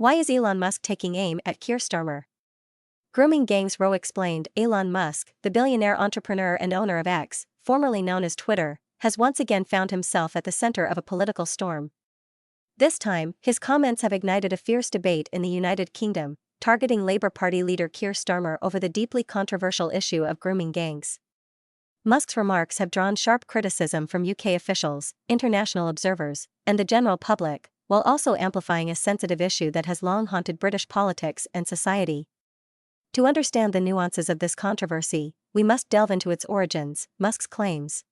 Why is Elon Musk taking aim at Keir Starmer? Grooming gangs row explained. Elon Musk, the billionaire entrepreneur and owner of X, formerly known as Twitter, has once again found himself at the center of a political storm. This time, his comments have ignited a fierce debate in the United Kingdom, targeting Labour Party leader Keir Starmer over the deeply controversial issue of grooming gangs. Musk's remarks have drawn sharp criticism from UK officials, international observers, and the general public, while also amplifying a sensitive issue that has long haunted British politics and society. To understand the nuances of this controversy, we must delve into its origins, Musk's claims,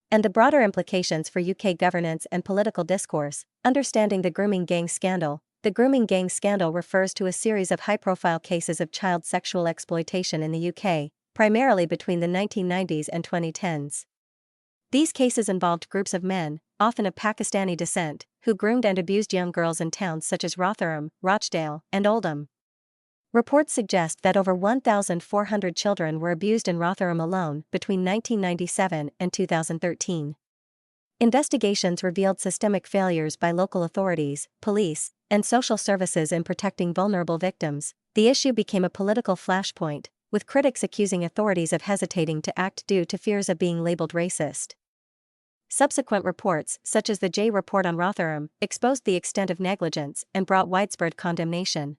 and the broader implications for UK governance and political discourse. Understanding the grooming gang scandal. The grooming gang scandal refers to a series of high-profile cases of child sexual exploitation in the UK, primarily between the 1990s and 2010s. These cases involved groups of men, often of Pakistani descent, who groomed and abused young girls in towns such as Rotherham, Rochdale, and Oldham. Reports suggest that over 1,400 children were abused in Rotherham alone between 1997 and 2013. Investigations revealed systemic failures by local authorities, police, and social services in protecting vulnerable victims. The issue became a political flashpoint, with critics accusing authorities of hesitating to act due to fears of being labeled racist. Subsequent reports, such as the J Report on Rotherham, exposed the extent of negligence and brought widespread condemnation.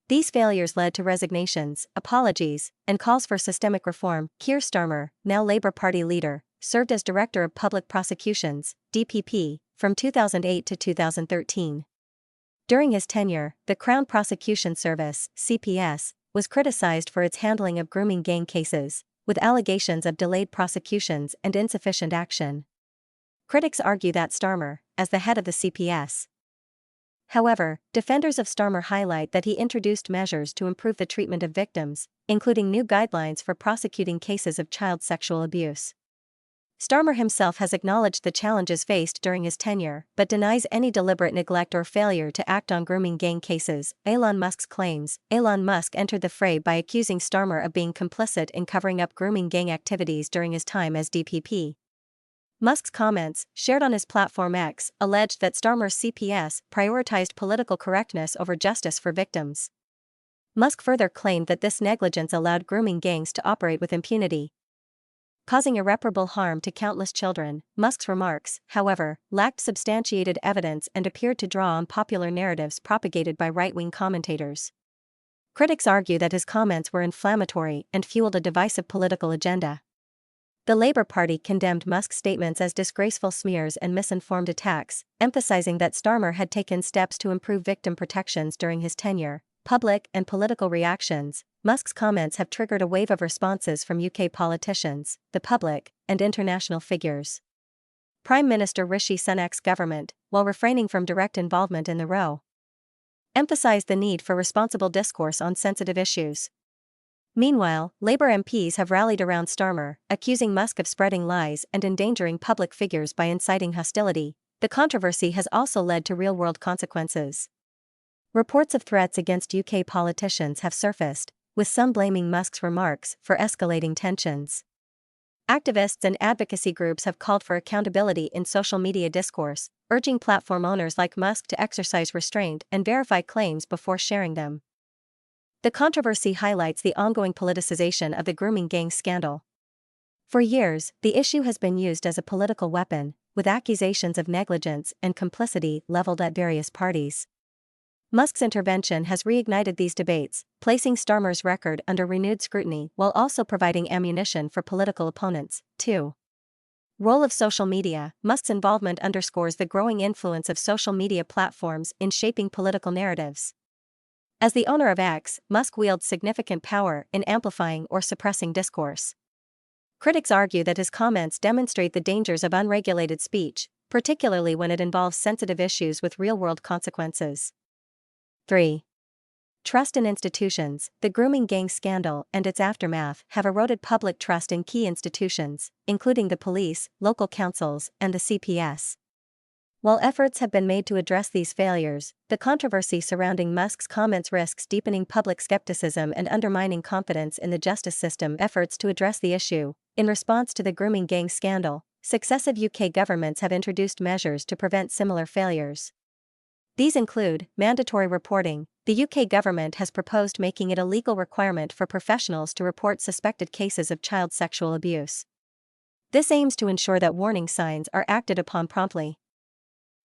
These failures led to resignations, apologies, and calls for systemic reform. Keir Starmer, now Labour Party leader, served as Director of Public Prosecutions, DPP, from 2008 to 2013. During his tenure, the Crown Prosecution Service, CPS, was criticized for its handling of grooming gang cases, with allegations of delayed prosecutions and insufficient action. Critics argue that Starmer, as the head of the CPS. However, defenders of Starmer highlight that he introduced measures to improve the treatment of victims, including new guidelines for prosecuting cases of child sexual abuse. Starmer himself has acknowledged the challenges faced during his tenure, but denies any deliberate neglect or failure to act on grooming gang cases. Elon Musk's claims. Elon Musk entered the fray by accusing Starmer of being complicit in covering up grooming gang activities during his time as DPP. Musk's comments, shared on his platform X, alleged that Starmer's CPS prioritized political correctness over justice for victims. Musk further claimed that this negligence allowed grooming gangs to operate with impunity, causing irreparable harm to countless children. Musk's remarks, however, lacked substantiated evidence and appeared to draw on popular narratives propagated by right-wing commentators. Critics argue that his comments were inflammatory and fueled a divisive political agenda. The Labour Party condemned Musk's statements as disgraceful smears and misinformed attacks, emphasizing that Starmer had taken steps to improve victim protections during his tenure. Public and political reactions. Musk's comments have triggered a wave of responses from UK politicians, the public, and international figures. Prime Minister Rishi Sunak's government, while refraining from direct involvement in the row, emphasized the need for responsible discourse on sensitive issues. Meanwhile, Labour MPs have rallied around Starmer, accusing Musk of spreading lies and endangering public figures by inciting hostility. The controversy has also led to real-world consequences. Reports of threats against UK politicians have surfaced, with some blaming Musk's remarks for escalating tensions. Activists and advocacy groups have called for accountability in social media discourse, urging platform owners like Musk to exercise restraint and verify claims before sharing them. The controversy highlights the ongoing politicization of the grooming gang scandal. For years, the issue has been used as a political weapon, with accusations of negligence and complicity leveled at various parties. Musk's intervention has reignited these debates, placing Starmer's record under renewed scrutiny while also providing ammunition for political opponents. 2. Role of social media. Musk's involvement underscores the growing influence of social media platforms in shaping political narratives. As the owner of X, Musk wields significant power in amplifying or suppressing discourse. Critics argue that his comments demonstrate the dangers of unregulated speech, particularly when it involves sensitive issues with real-world consequences. 3. Trust in institutions. The grooming gang scandal and its aftermath have eroded public trust in key institutions, including the police, local councils, and the CPS. While efforts have been made to address these failures, the controversy surrounding Musk's comments risks deepening public skepticism and undermining confidence in the justice system. Efforts to address the issue. In response to the grooming gang scandal, successive UK governments have introduced measures to prevent similar failures. These include mandatory reporting. The UK government has proposed making it a legal requirement for professionals to report suspected cases of child sexual abuse. This aims to ensure that warning signs are acted upon promptly.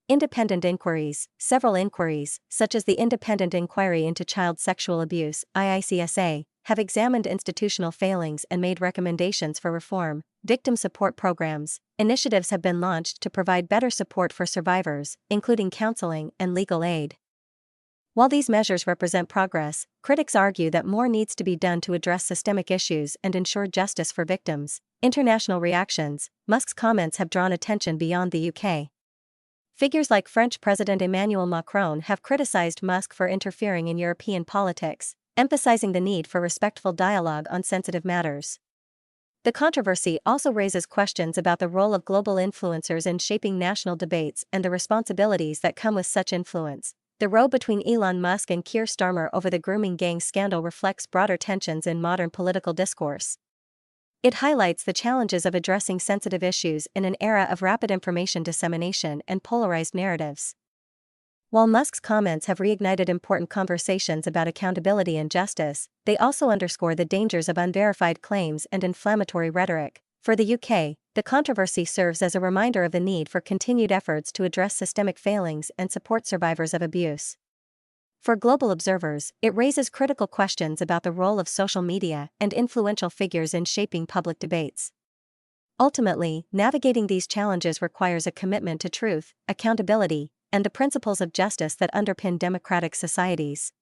Independent inquiries. Several inquiries, such as the Independent Inquiry into Child Sexual Abuse (IICSA), have examined institutional failings and made recommendations for reform. Victim support programs. Initiatives have been launched to provide better support for survivors, including counseling and legal aid. While these measures represent progress, critics argue that more needs to be done to address systemic issues and ensure justice for victims. International reactions. Musk's comments have drawn attention beyond the UK. Figures like French President Emmanuel Macron have criticized Musk for interfering in European politics, emphasizing the need for respectful dialogue on sensitive matters. The controversy also raises questions about the role of global influencers in shaping national debates and the responsibilities that come with such influence. The row between Elon Musk and Keir Starmer over the grooming gang scandal reflects broader tensions in modern political discourse. It highlights the challenges of addressing sensitive issues in an era of rapid information dissemination and polarized narratives. While Musk's comments have reignited important conversations about accountability and justice, they also underscore the dangers of unverified claims and inflammatory rhetoric. For the UK, the controversy serves as a reminder of the need for continued efforts to address systemic failings and support survivors of abuse. For global observers, it raises critical questions about the role of social media and influential figures in shaping public debates. Ultimately, navigating these challenges requires a commitment to truth, accountability, and the principles of justice that underpin democratic societies.